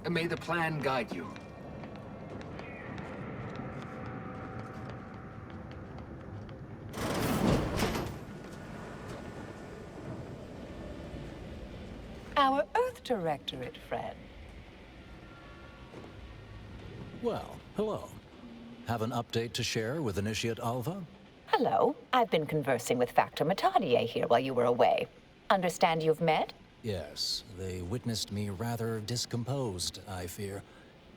May the plan guide you. Our Earth Directorate friend. Well, hello. Have an update to share with Initiate Alva? Hello. I've been conversing with Factor Matadier here while you were away. Understand you've met? Yes, they witnessed me rather discomposed, I fear.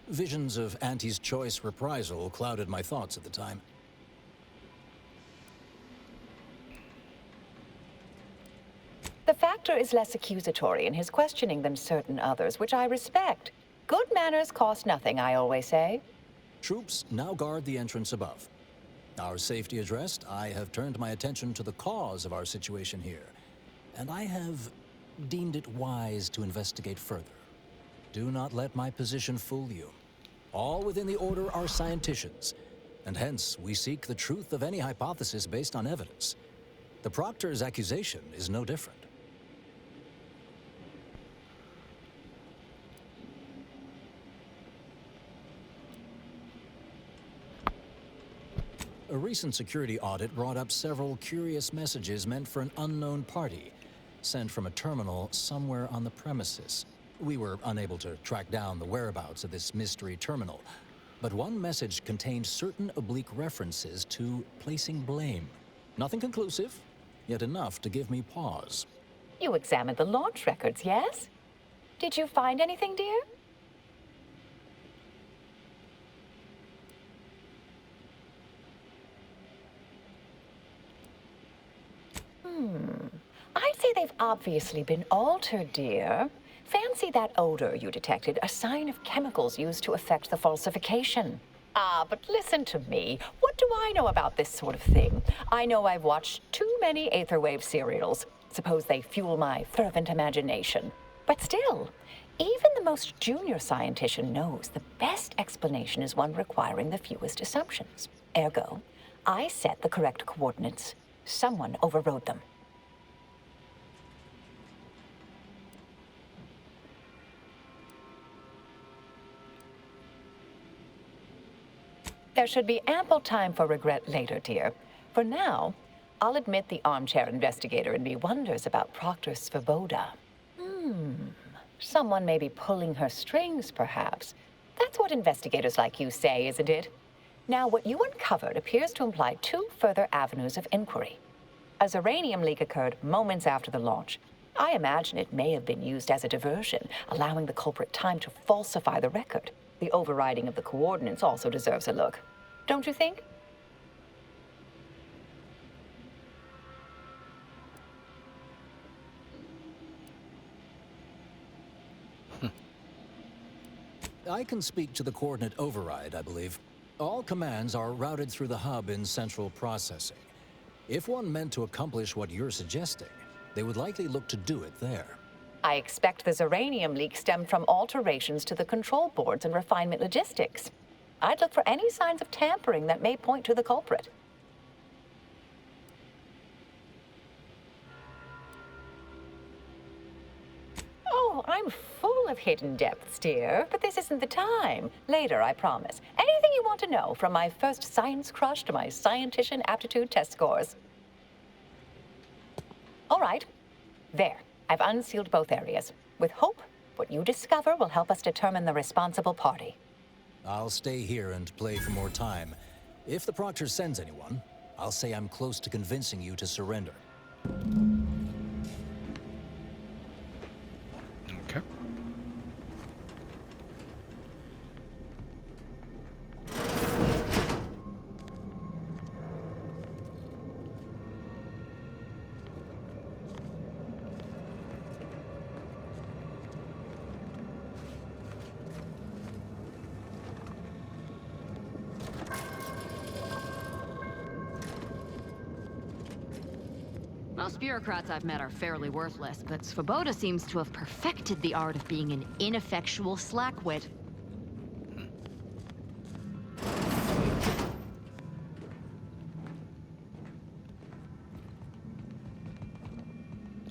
Visions of Auntie's choice reprisal clouded my thoughts at the time. The Factor is less accusatory in his questioning than certain others, which I respect. Good manners cost nothing, I always say. Troops now guard the entrance above. Our safety addressed, I have turned my attention to the cause of our situation here, and I have deemed it wise to investigate further. Do not let my position fool you. All within the Order are scienticians, and hence we seek the truth of any hypothesis based on evidence. The Proctor's accusation is no different. A recent security audit brought up several curious messages meant for an unknown party, sent from a terminal somewhere on the premises. We were unable to track down the whereabouts of this mystery terminal, but one message contained certain oblique references to placing blame. Nothing conclusive, yet enough to give me pause. You examined the launch records, yes? Did you find anything, dear? I'd say they've obviously been altered, dear. Fancy that odor you detected, a sign of chemicals used to effect the falsification. Ah, but listen to me. What do I know about this sort of thing? I know I've watched too many Aetherwave serials. Suppose they fuel my fervent imagination. But still, even the most junior scientician knows the best explanation is one requiring the fewest assumptions. Ergo, I set the correct coordinates. Someone overrode them. There should be ample time for regret later, dear. For now, I'll admit the armchair investigator in me wonders about Proctor Svoboda. Someone may be pulling her strings, perhaps. That's what investigators like you say, isn't it? Now, what you uncovered appears to imply two further avenues of inquiry. A uranium leak occurred moments after the launch. I imagine it may have been used as a diversion, allowing the culprit time to falsify the record. The overriding of the coordinates also deserves a look. Don't you think? I can speak to the coordinate override, I believe. All commands are routed through the hub in central processing. If one meant to accomplish what you're suggesting, they would likely look to do it there. I expect the uranium leak stemmed from alterations to the control boards and refinement logistics. I'd look for any signs of tampering that may point to the culprit. Oh, I'm full of hidden depths, dear, but this isn't the time. Later, I promise. Anything you want to know, from my first science crush to my scientician aptitude test scores. All right. There. I've unsealed both areas. With hope, what you discover will help us determine the responsible party. I'll stay here and play for more time. If the Proctor sends anyone, I'll say I'm close to convincing you to surrender. Okay. Most bureaucrats I've met are fairly worthless, but Svoboda seems to have perfected the art of being an ineffectual slackwit.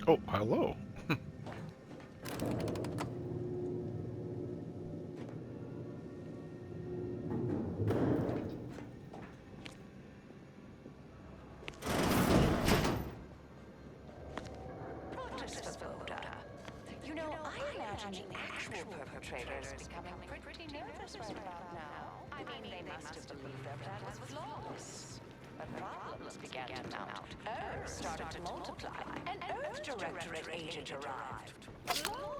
Oh, hello. imagine the actual perpetrators becoming pretty nervous right about now. I mean, they must have believed their plan was flawless. But problems began to mount. Errors started to multiply. An Earth Directorate agent arrived.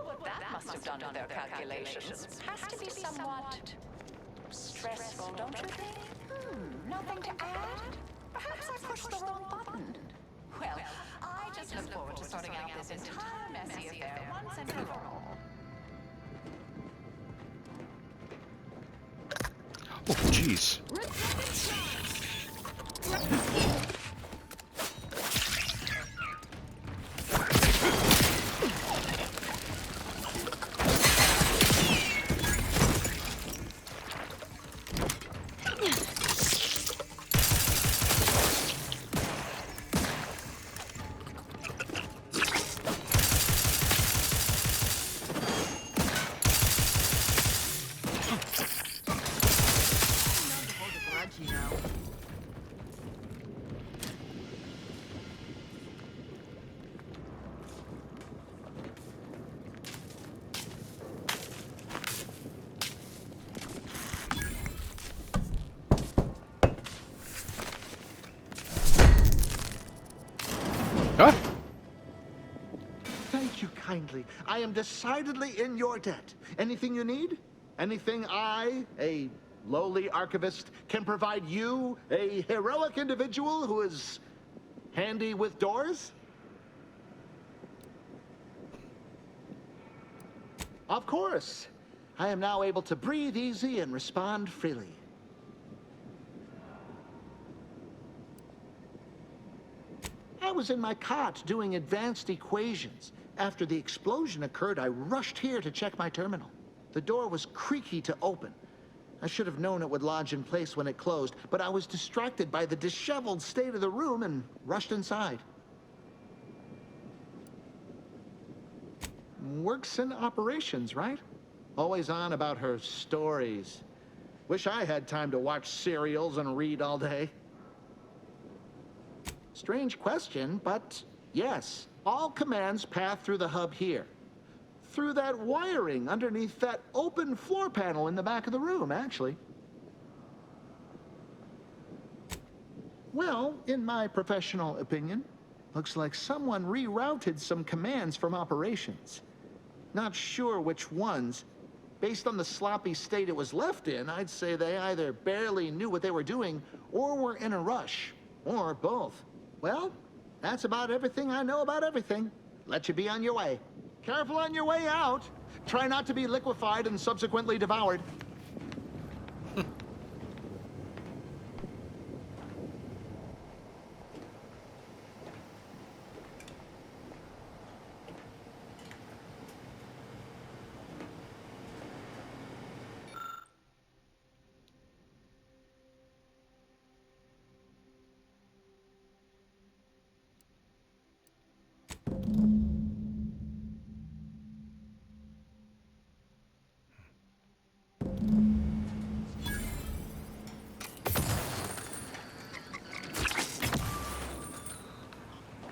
What that must have done to their calculations has to be somewhat stressful, don't you think? Nothing to add? Perhaps I pushed the wrong button. Well, I just look forward to sorting out this entire messy affair once and for all. Oh, jeez. Huh? Thank you kindly. I am decidedly in your debt. Anything you need? Anything I, a lowly archivist, can provide you, a heroic individual who is handy with doors? Of course. I am now able to breathe easy and respond freely. I was in my cot doing advanced equations. After the explosion occurred, I rushed here to check my terminal. The door was creaky to open. I should have known it would lodge in place when it closed, but I was distracted by the disheveled state of the room and rushed inside. Works in operations, right? Always on about her stories. Wish I had time to watch serials and read all day. Strange question, but yes, all commands pass through the hub here. Through that wiring underneath that open floor panel in the back of the room, actually. Well, in my professional opinion, looks like someone rerouted some commands from operations. Not sure which ones. Based on the sloppy state it was left in, I'd say they either barely knew what they were doing or were in a rush, or both. Well, that's about everything I know about everything. Let you be on your way. Careful on your way out. Try not to be liquefied and subsequently devoured.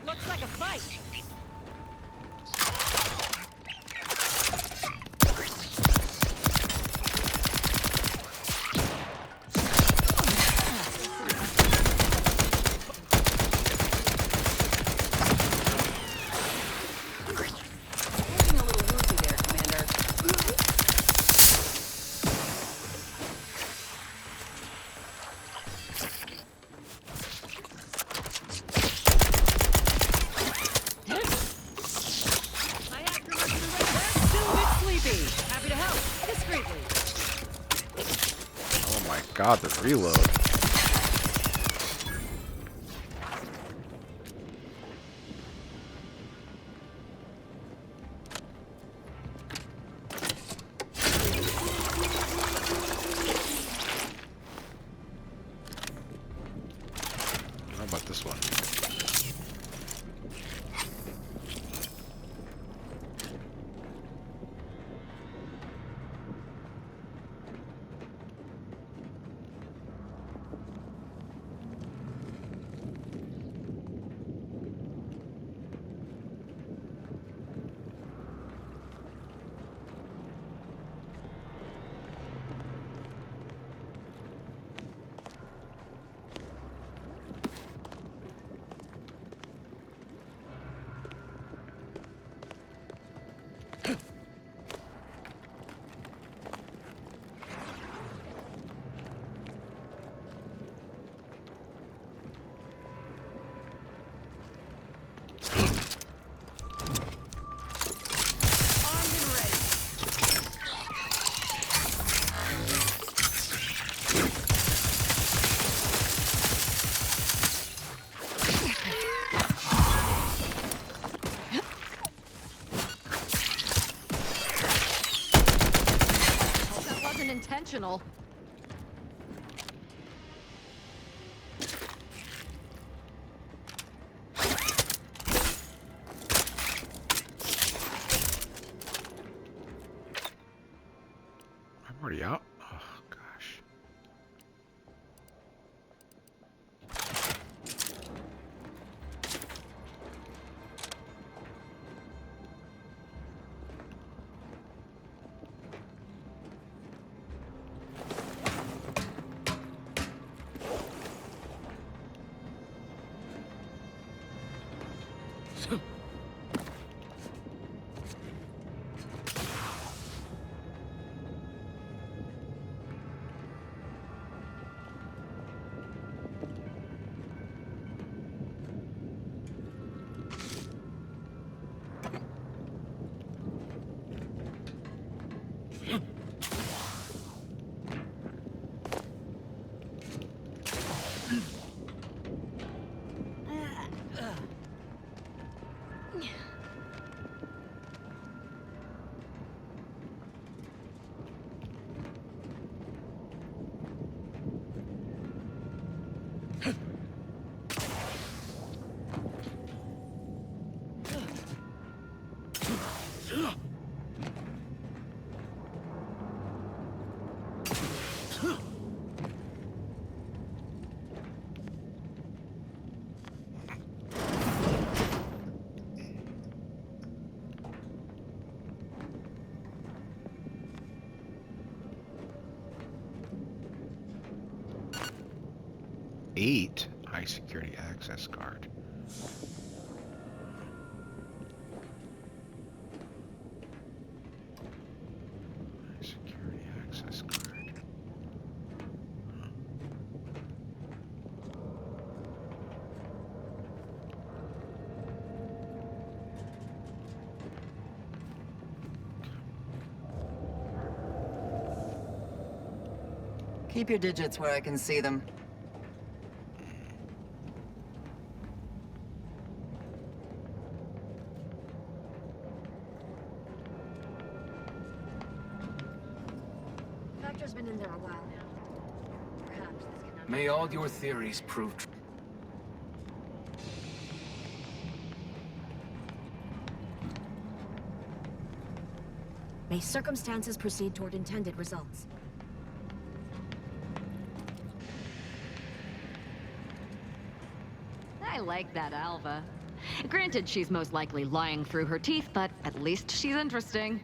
Looks like a fight. Looking a little woozy there, Commander. My aftermarket is still a bit sleepy. Happy to help. Discreetly. Oh my god, the reload. How about this one? intentional. I'm already out. Oh, gosh. Eight high security access card. High security access card. Keep your digits where I can see them. Vector's been in there a while now. Perhaps this can... May all your theories prove true. May circumstances proceed toward intended results. I like that Alva. Granted, she's most likely lying through her teeth, but at least she's interesting.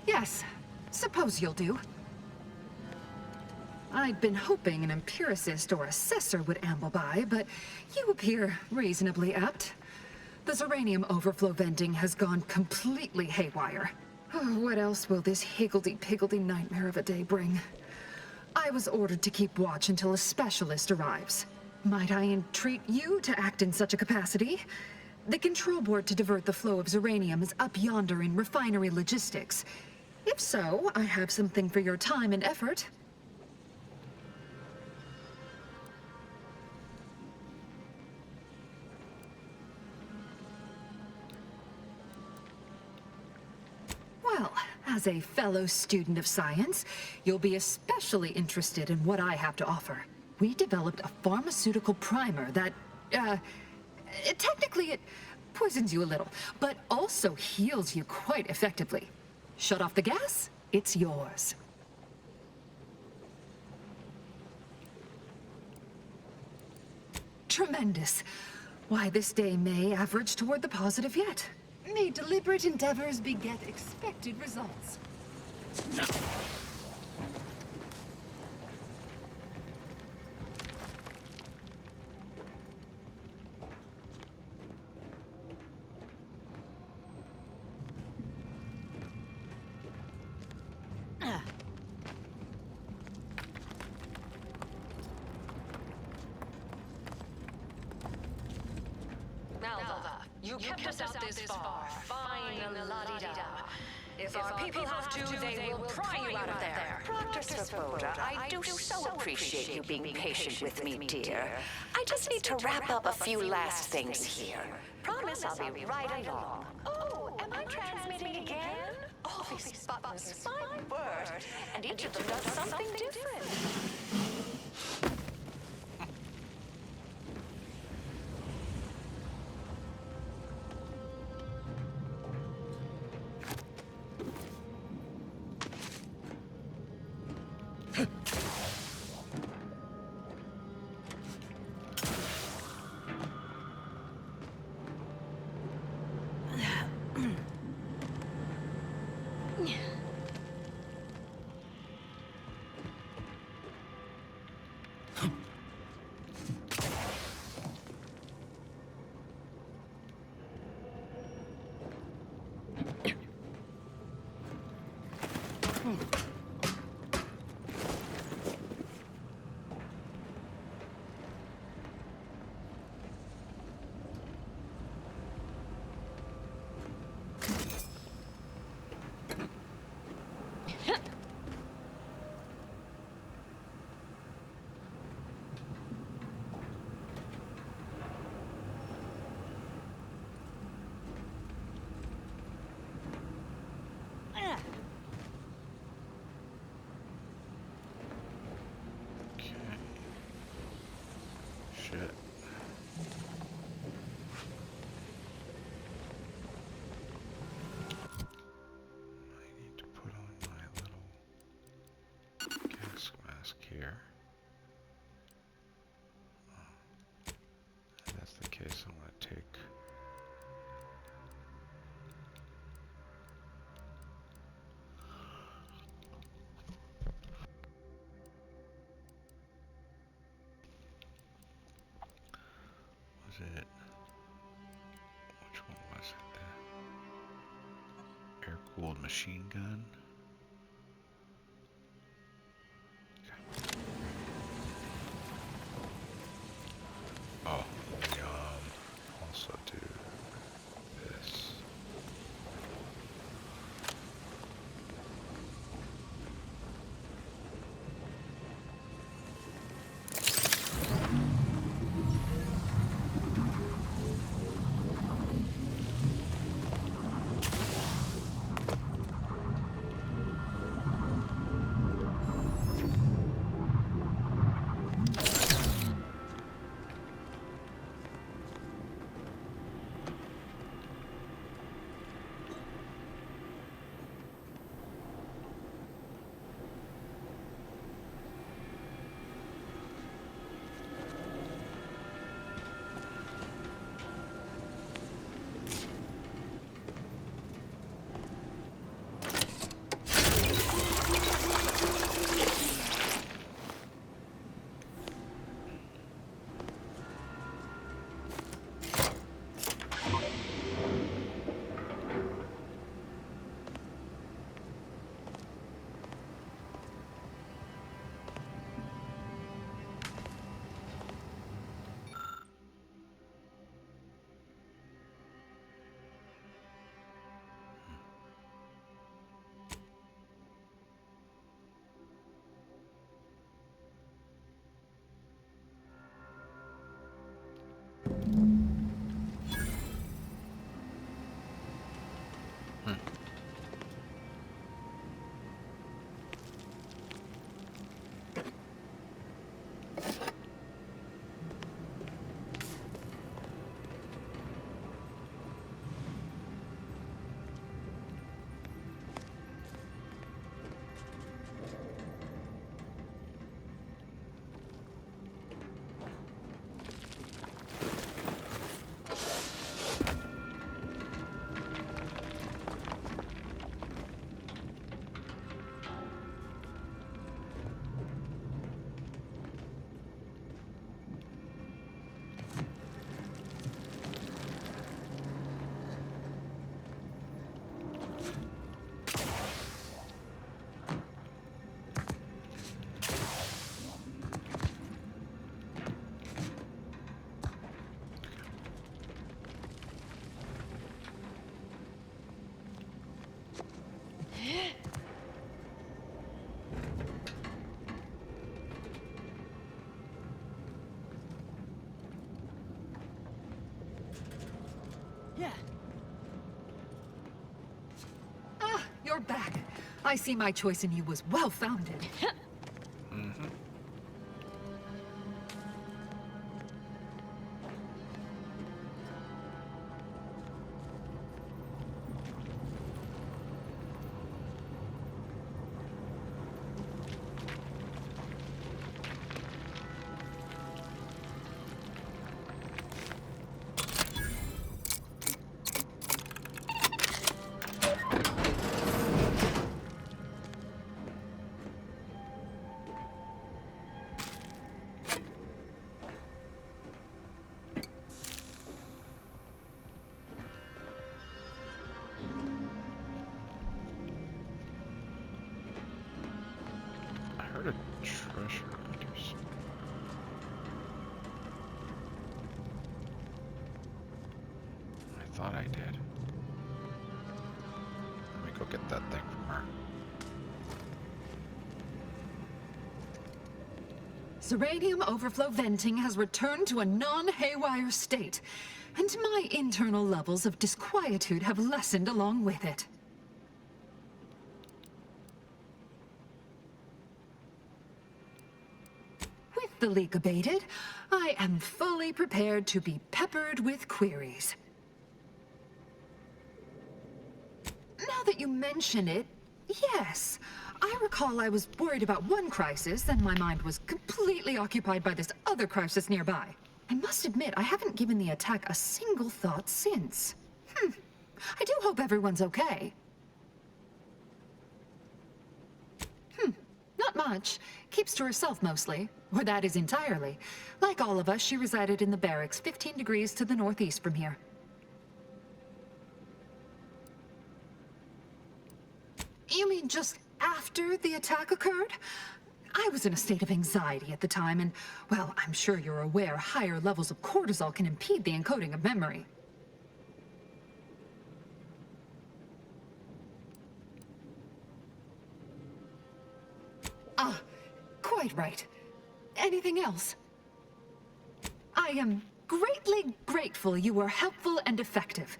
Yes, suppose you'll do. I'd been hoping an empiricist or assessor would amble by, but you appear reasonably apt. The Zeranium overflow venting has gone completely haywire. Oh, what else will this higgledy-piggledy nightmare of a day bring? I was ordered to keep watch until a specialist arrives. Might I entreat you to act in such a capacity? The control board to divert the flow of Zeranium is up yonder in refinery logistics. If so, I have something for your time and effort. Well, as a fellow student of science, you'll be especially interested in what I have to offer. We developed a pharmaceutical primer that, technically it poisons you a little, but also heals you quite effectively. Shut off the gas, it's yours. Tremendous. Why, this day may average toward the positive yet. May deliberate endeavors beget expected results. You kept us out this far. Fine, la-di-da. If our people have to, they will pry you out of there. Dr. Svoboda, I do so appreciate you being patient with me, dear. I just need to wrap up a few last things here. Promise I'll be right along. Oh, am I transmitting again? All these buttons, my word. And each of them does something different. Shit. I need to put on my little gas mask here. If that's the case, I'm going to take it? Which one was it? The air-cooled machine gun? Okay. Oh, we also do this. Ah, you're back. I see my choice in you was well-founded. Mm-hmm. I heard a treasure around here. I thought I did. Let me go get that thing from her. Uranium overflow venting has returned to a non-haywire state, and my internal levels of disquietude have lessened along with it. With the leak abated, I am fully prepared to be peppered with queries. Now that you mention it, yes. I recall I was worried about one crisis, and my mind was completely occupied by this other crisis nearby. I must admit, I haven't given the attack a single thought since. I do hope everyone's okay. Not much. Keeps to herself mostly. Or that is entirely. Like all of us, she resided in the barracks 15 degrees to the northeast from here. You mean just after the attack occurred? I was in a state of anxiety at the time, and, well, I'm sure you're aware higher levels of cortisol can impede the encoding of memory. Ah, quite right. Anything else? I am greatly grateful you were helpful and effective.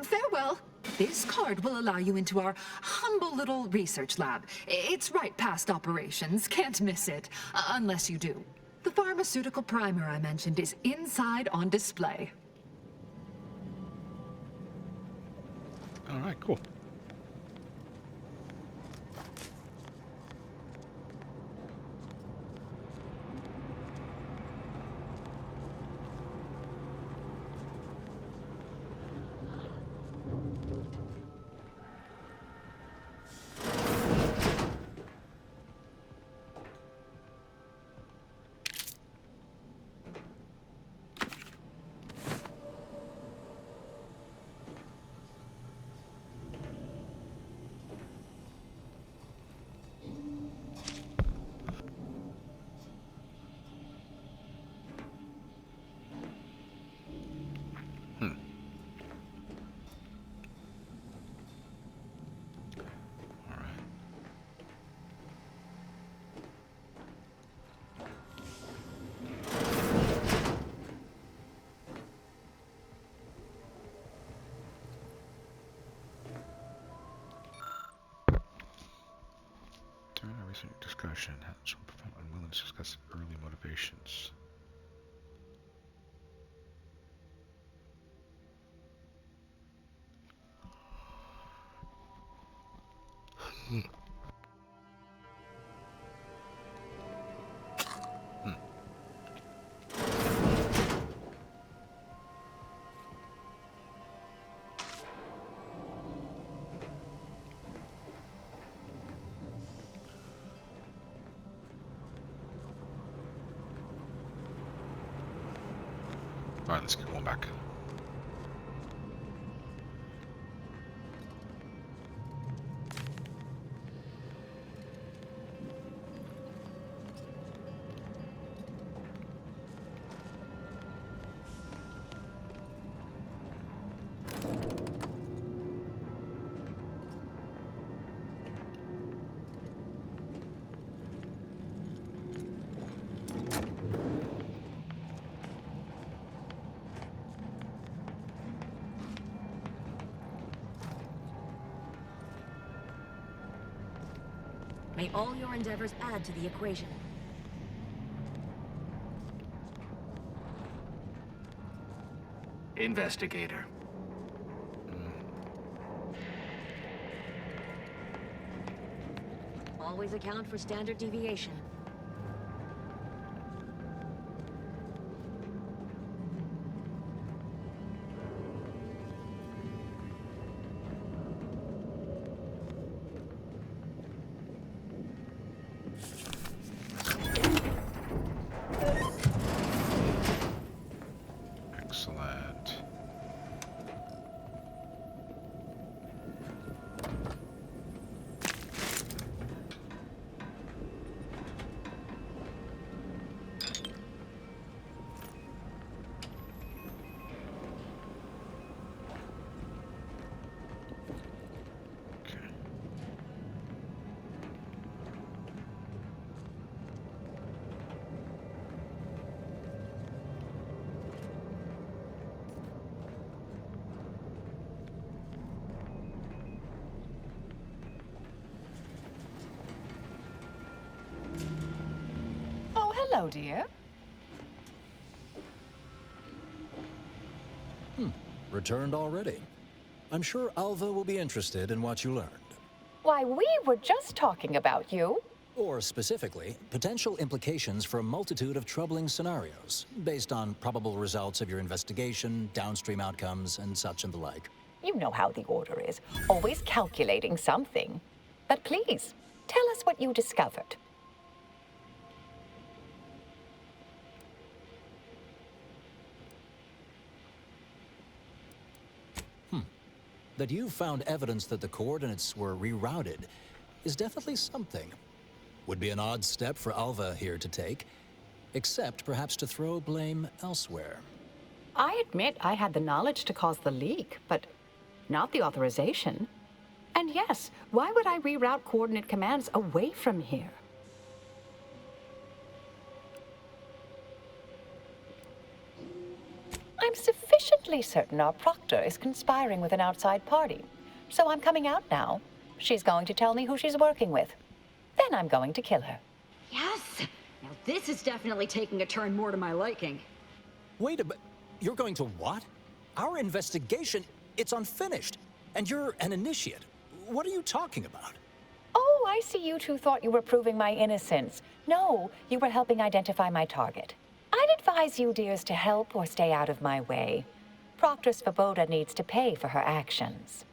Farewell. This card will allow you into our humble little research lab. It's right past operations, can't miss it, unless you do. The pharmaceutical primer I mentioned is inside on display. All right, cool. All right. During our recent discussion, has prevent unwillingness to discuss early motivations. All right, let's get one back. May all your endeavors add to the equation. Investigator. Always account for standard deviation. Excellent. Okay. Oh, hello, dear. Returned already. I'm sure Alva will be interested in what you learned. Why, we were just talking about you. Or specifically, potential implications for a multitude of troubling scenarios, based on probable results of your investigation, downstream outcomes, and such and the like. You know how the Order is, always calculating something. But please, tell us what you discovered. That you found evidence that the coordinates were rerouted is definitely something. Would be an odd step for Alva here to take, except perhaps to throw blame elsewhere. I admit I had the knowledge to cause the leak, but not the authorization. And yes, why would I reroute coordinate commands away from here? I'm sufficiently certain our proctor is conspiring with an outside party. So I'm coming out now. She's going to tell me who she's working with. Then I'm going to kill her. Yes! Now this is definitely taking a turn more to my liking. Wait a bit. You're going to what? Our investigation, it's unfinished. And you're an initiate. What are you talking about? Oh, I see you two thought you were proving my innocence. No, you were helping identify my target. I'd advise you dears to help or stay out of my way. Proctor Svoboda needs to pay for her actions.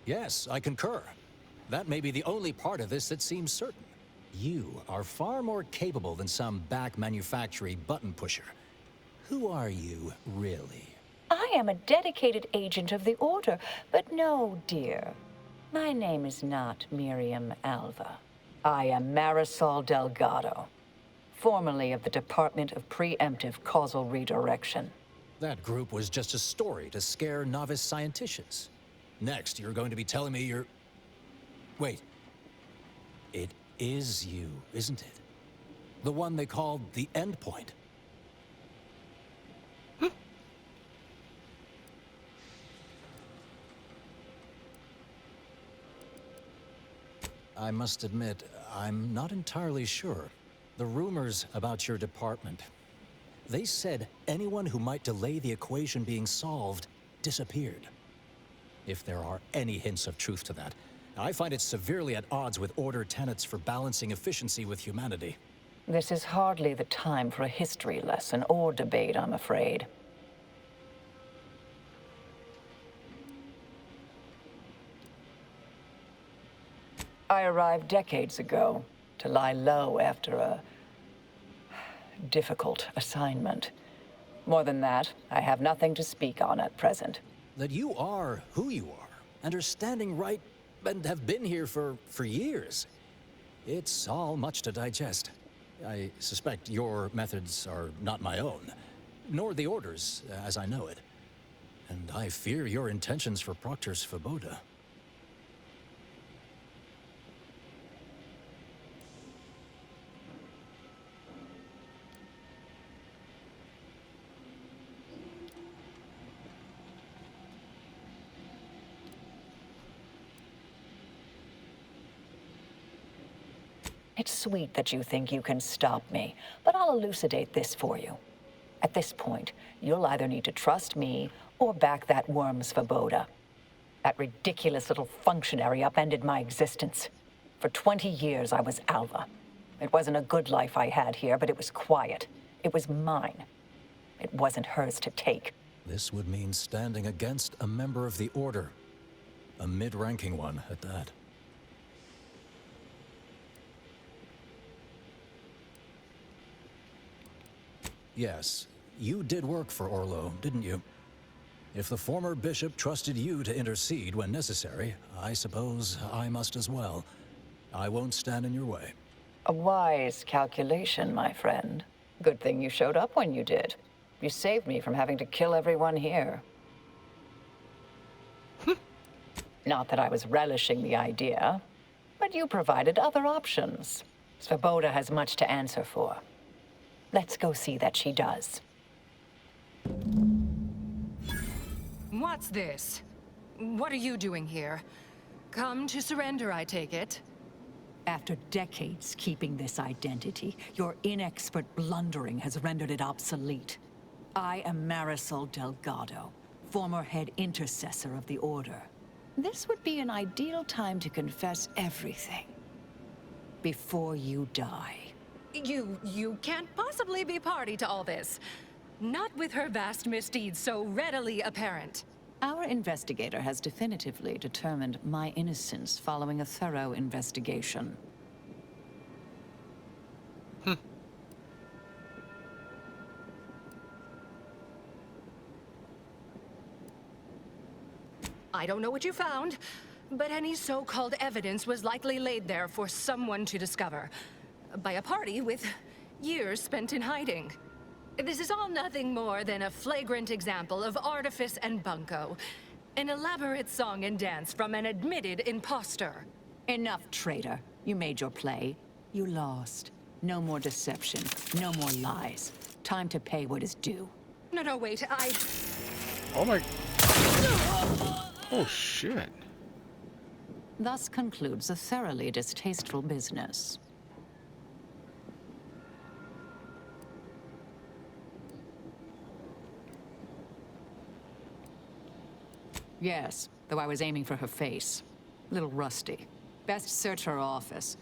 Yes, I concur. That may be the only part of this that seems certain. You are far more capable than some back manufactory button pusher. Who are you, really? I am a dedicated agent of the Order, but no, dear. My name is not Miriam Alva. I am Marisol Delgado, formerly of the Department of Preemptive Causal Redirection. That group was just a story to scare novice scienticians. Next, you're going to be telling me you're... Wait. It is you, isn't it? The one they called the Endpoint. I must admit, I'm not entirely sure. The rumors about your department. They said anyone who might delay the equation being solved disappeared. If there are any hints of truth to that, I find it severely at odds with Order tenets for balancing efficiency with humanity. This is hardly the time for a history lesson or debate, I'm afraid. I arrived decades ago to lie low after a difficult assignment. More than that, I have nothing to speak on at present. That you are who you are, and are standing right, and have been here for years. It's all much to digest. I suspect your methods are not my own, nor the Order's, as I know it. And I fear your intentions for Proctor Svoboda. It's sweet that you think you can stop me, but I'll elucidate this for you. At this point, you'll either need to trust me or back that worm Svoboda. That ridiculous little functionary upended my existence. For 20 years, I was Alva. It wasn't a good life I had here, but it was quiet. It was mine. It wasn't hers to take. This would mean standing against a member of the Order. A mid-ranking one, at that. Yes, you did work for Orlo, didn't you? If the former bishop trusted you to intercede when necessary, I suppose I must as well. I won't stand in your way. A wise calculation, my friend. Good thing you showed up when you did. You saved me from having to kill everyone here. Not that I was relishing the idea, but you provided other options. Svoboda has much to answer for. Let's go see that she does. What's this? What are you doing here? Come to surrender, I take it? After decades keeping this identity, your inexpert blundering has rendered it obsolete. I am Marisol Delgado, former head intercessor of the Order. This would be an ideal time to confess everything. Before you die. You can't possibly be party to all this. Not with her vast misdeeds so readily apparent. Our investigator has definitively determined my innocence following a thorough investigation. I don't know what you found, but any so-called evidence was likely laid there for someone to discover. By a party with years spent in hiding. This is all nothing more than a flagrant example of artifice and bunco. An elaborate song and dance from an admitted imposter. Enough, traitor. You made your play. You lost. No more deception. No more lies. Time to pay what is due. No, wait, Oh my... Oh shit. Thus concludes a thoroughly distasteful business. Yes, though I was aiming for her face. Little rusty. Best search her office.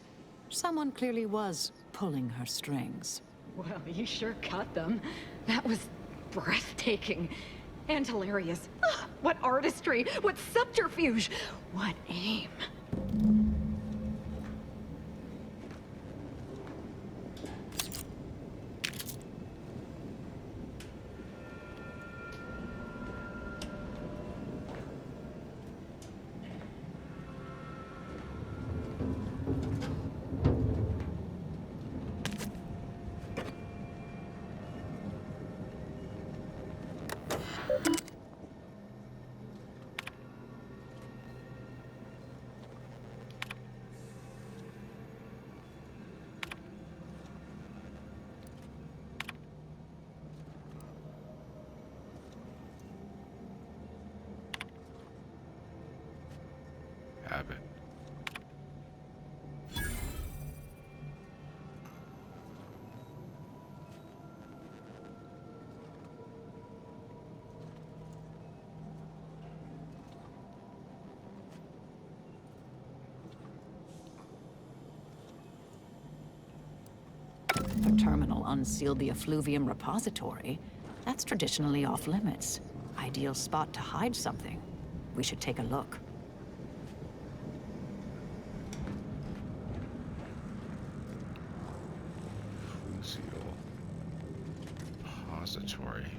Someone clearly was pulling her strings. Well, you sure cut them. That was breathtaking. And hilarious. Ah, what artistry! What subterfuge! What aim! Have it. The terminal unsealed the effluvium repository. That's traditionally off limits. Ideal spot to hide something. We should take a look. Crucial repository.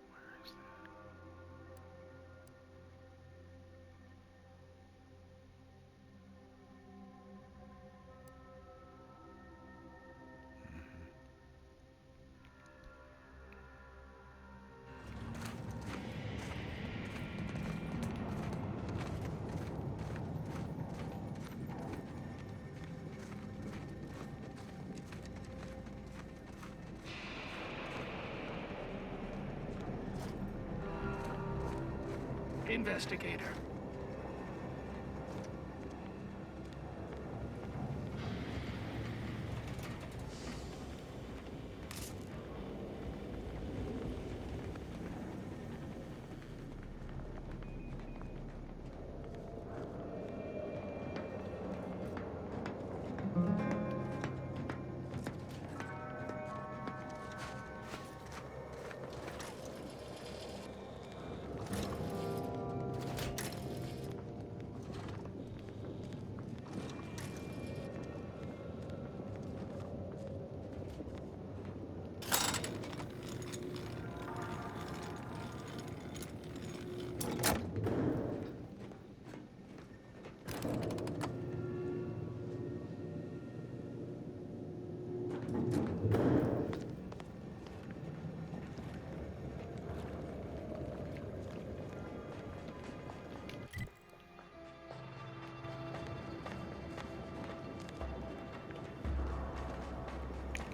Where is that? Investigator.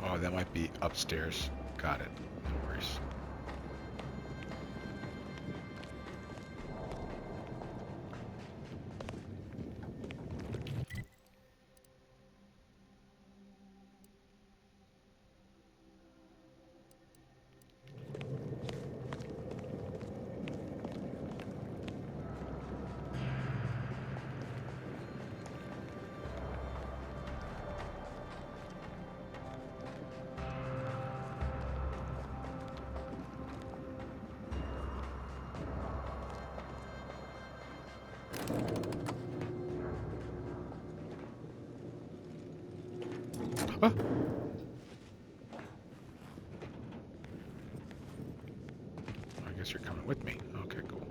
Oh, that might be upstairs. Got it. No worries. Ah! I guess you're coming with me. Okay, cool.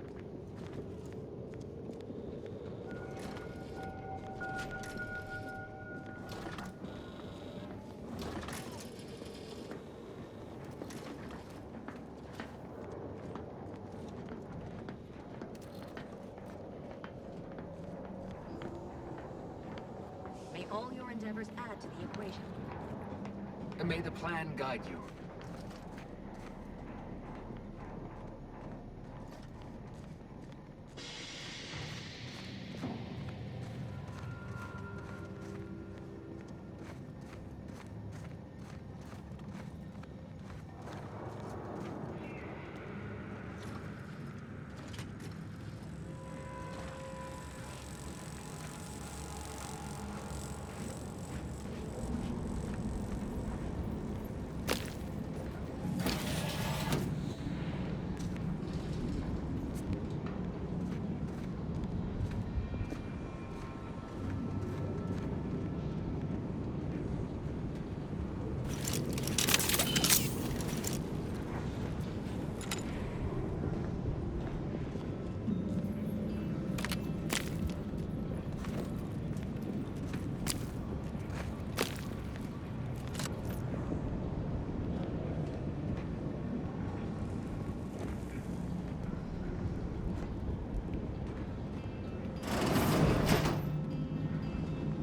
May all your endeavors add to the equation. And may the plan guide you.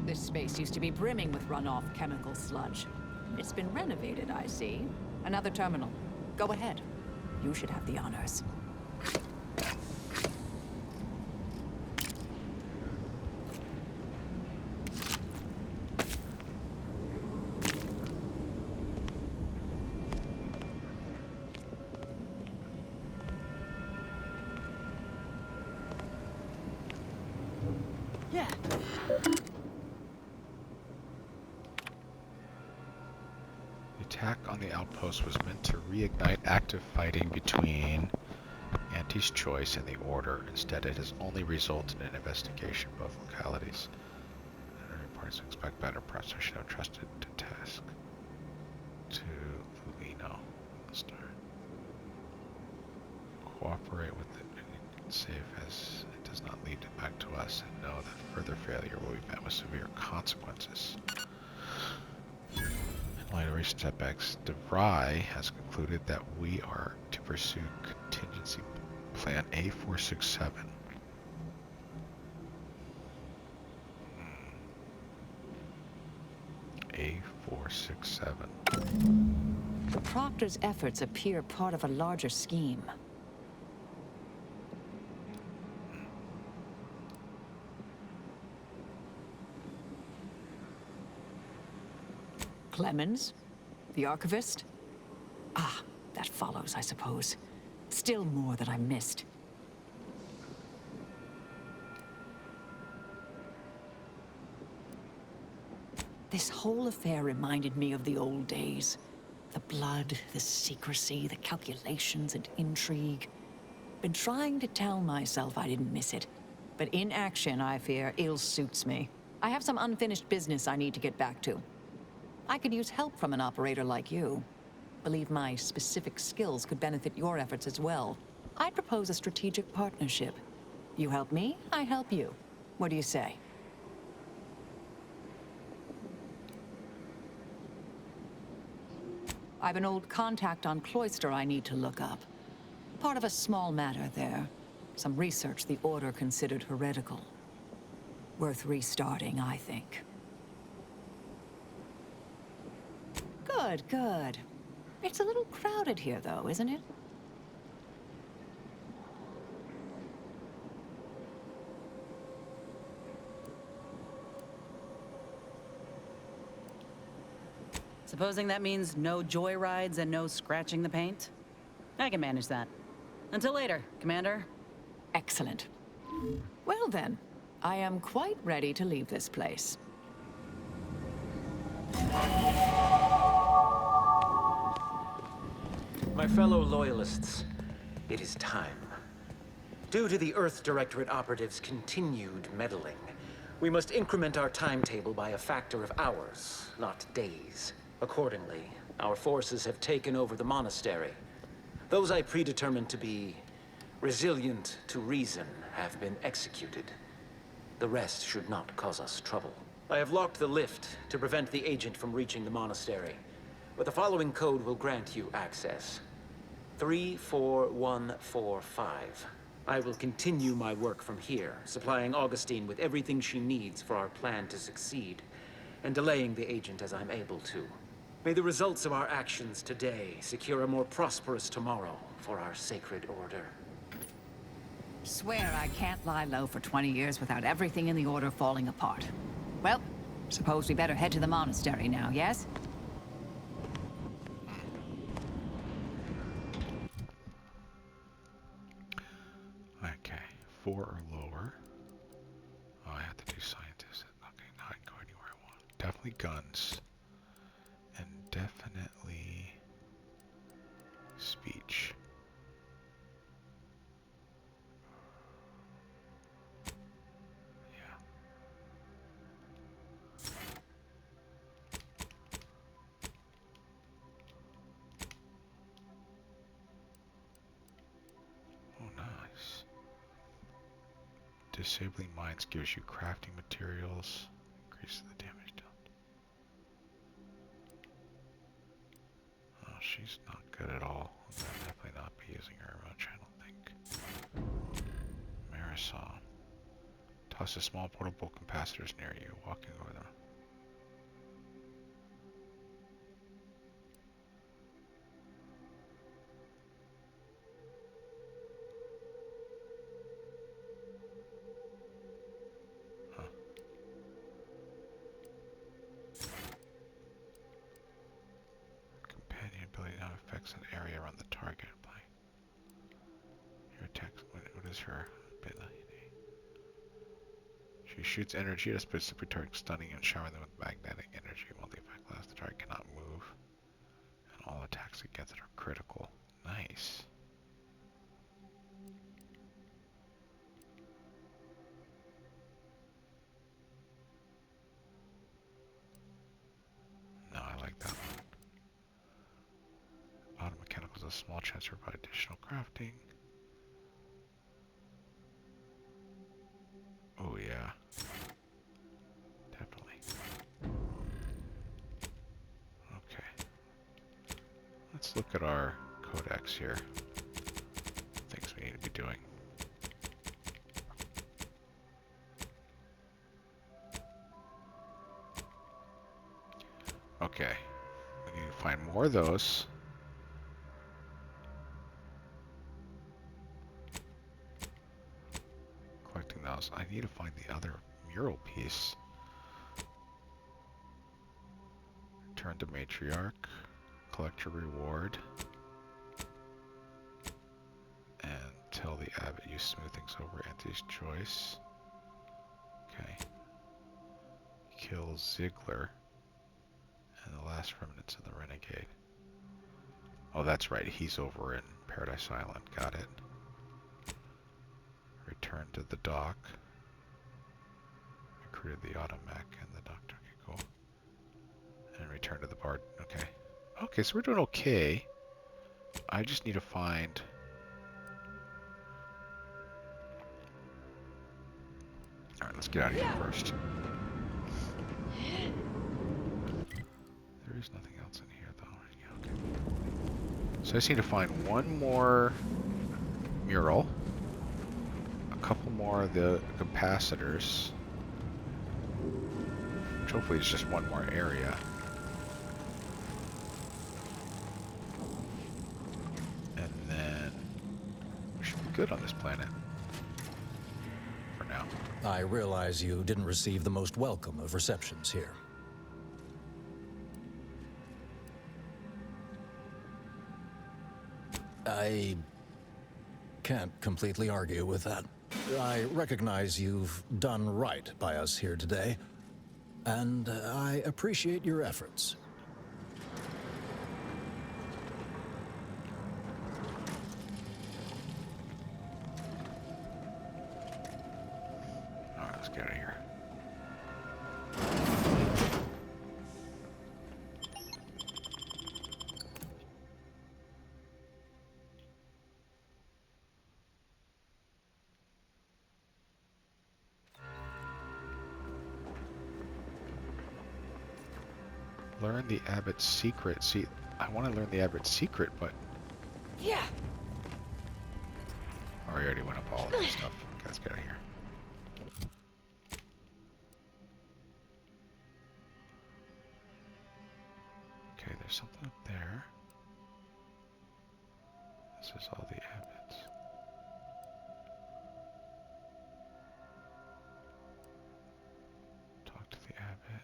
This space used to be brimming with runoff chemical sludge. It's been renovated, I see. Another terminal. Go ahead. You should have the honors. Yeah. The attack on the outpost was meant to reignite active fighting between Auntie's Choice and the Order. Instead, it has only resulted in an investigation of both localities. Parties expect better procession of trusted to task to Lulino. Start. Cooperate with it and save as it does not lead back to us, and know that further failure will be met with severe consequences. In light of recent setbacks, DeVry has concluded that we are to pursue contingency plan A467. A467. Proctor's efforts appear part of a larger scheme. Clemens? The archivist? Ah, that follows, I suppose. Still more that I missed. This whole affair reminded me of the old days. The blood, the secrecy, the calculations and intrigue. Been trying to tell myself I didn't miss it. But in action, I fear, ill suits me. I have some unfinished business I need to get back to. I could use help from an operator like you. Believe my specific skills could benefit your efforts as well. I'd propose a strategic partnership. You help me, I help you. What do you say? I've an old contact on Cloister I need to look up. Part of a small matter there. Some research the Order considered heretical. Worth restarting, I think. Good. Good, good. It's a little crowded here, though, isn't it? Supposing that means no joyrides and no scratching the paint? I can manage that. Until later, Commander. Excellent. Well then, I am quite ready to leave this place. My fellow Loyalists, it is time. Due to the Earth Directorate operatives' continued meddling, we must increment our timetable by a factor of hours, not days. Accordingly, our forces have taken over the monastery. Those I predetermined to be resilient to reason have been executed. The rest should not cause us trouble. I have locked the lift to prevent the agent from reaching the monastery, but the following code will grant you access. 34145. I will continue my work from here, supplying Augustine with everything she needs for our plan to succeed, and delaying the agent as I'm able to. May the results of our actions today secure a more prosperous tomorrow for our sacred order. Swear I can't lie low for 20 years without everything in the Order falling apart. Well, suppose we better head to the monastery now, yes? Okay, 4 or lower. Oh, I have to do scientists. Okay, now I can go anywhere I want. Definitely guns. And definitely speech. Yeah. Oh, nice. Disabling mines gives you crafting materials. Increases the damage dealt. Oh, she's not good at all. I'll definitely not be using her much, I don't think. Marisol. Toss a small portable capacitors near you, walking over them. Huh. Companion ability now affects an area around the target. Your attack, what is her ability? She shoots energy at a specific target, stunning and showering them with magnetic energy. While the effect lasts, the target cannot move. And all attacks against it are critical. Nice. No, I like that one. Auto mechanicals has a small chance to provide additional crafting. Oh yeah. Definitely. Okay. Let's look at our codex here. Things we need to be doing. Okay. We need to find more of those. Collecting those. I need to find the other mural piece. Return to Matriarch. Collect your reward. And tell the abbot you smooth things over Auntie's choice. Okay. Kill Ziegler. And the last remnants of the Renegade. Oh, that's right. He's over in Paradise Island. Got it. Return to the dock. Recruited the automech and the doctor. Okay, cool. And return to the bar. Okay. Okay, so we're doing okay. I just need to find... Alright, let's get out of here first. There is nothing else in here, though. Yeah, okay. So I just need to find one more mural. A couple more of the capacitors. Which hopefully is just one more area. good on this planet. For now. I realize you didn't receive the most welcome of receptions here. I can't completely argue with that. I recognize you've done right by us here today, and I appreciate your efforts. Alright, let's get out of here. Learn the Abbot's secret. See, I want to learn the Abbot's secret, but... Yeah. Oh, I already went up all of this stuff. Okay, let's get out of here. Okay, there's something up there. This is all the Abbots. Talk to the Abbot.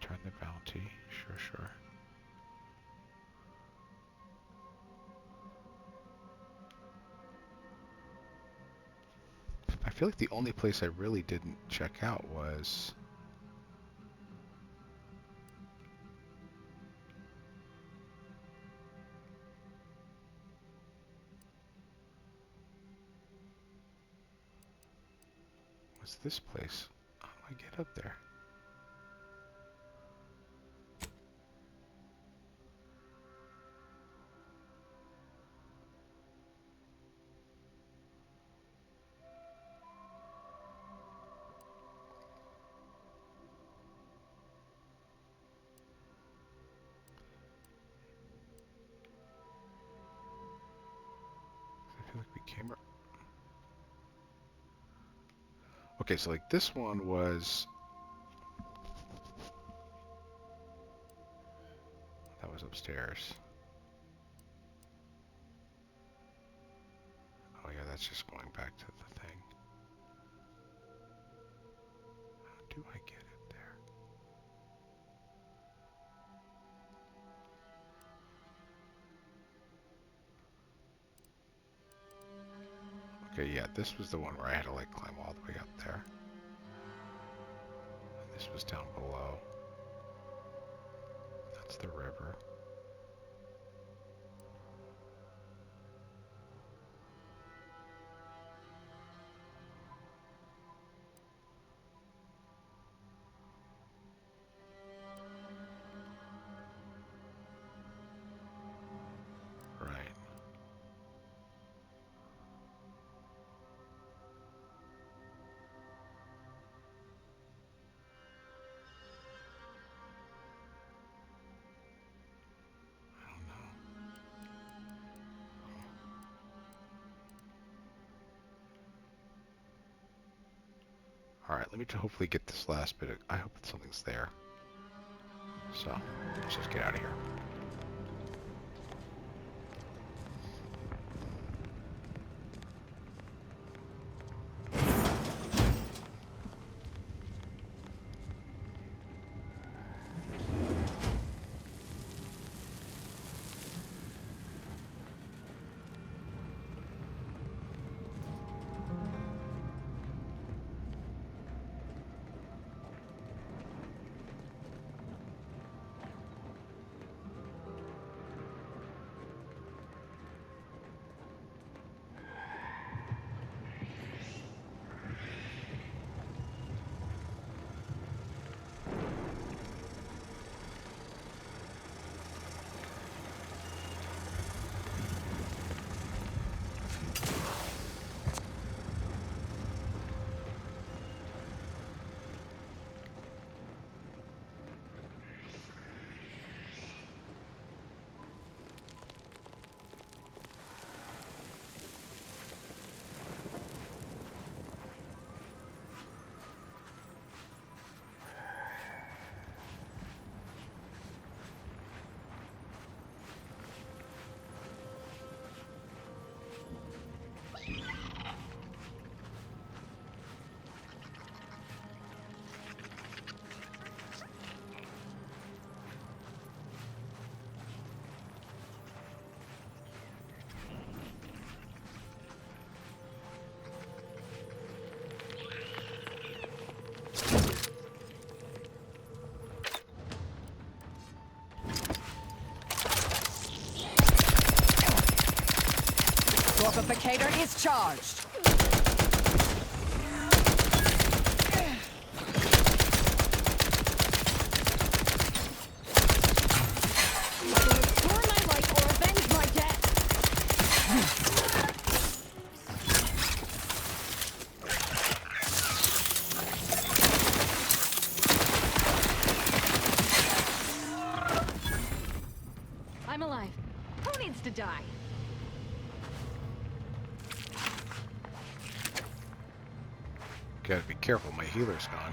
Return the bounty. Sure, sure. I feel like the only place I really didn't check out was... what's this place? How do I get up there? I feel like we came... Okay, so like this one was... that was upstairs. Oh yeah, that's just going back to the thing. How do I get it there? Okay, yeah, this was the one where I had to like climb all the way up there. And this was down below. That's the river. Right. I don't know. Alright, let me hopefully get this last bit. I hope that something's there. So, let's just get out of here. Morphificator is charged. Restore my life or avenge my death. I'm alive. Who needs to die? Gotta be careful, my healer's gone.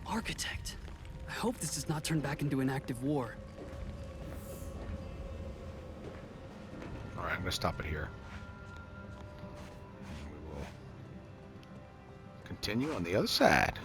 Architect. I hope this does not turn back into an active war. Alright, I'm gonna stop it here. We will continue on the other side.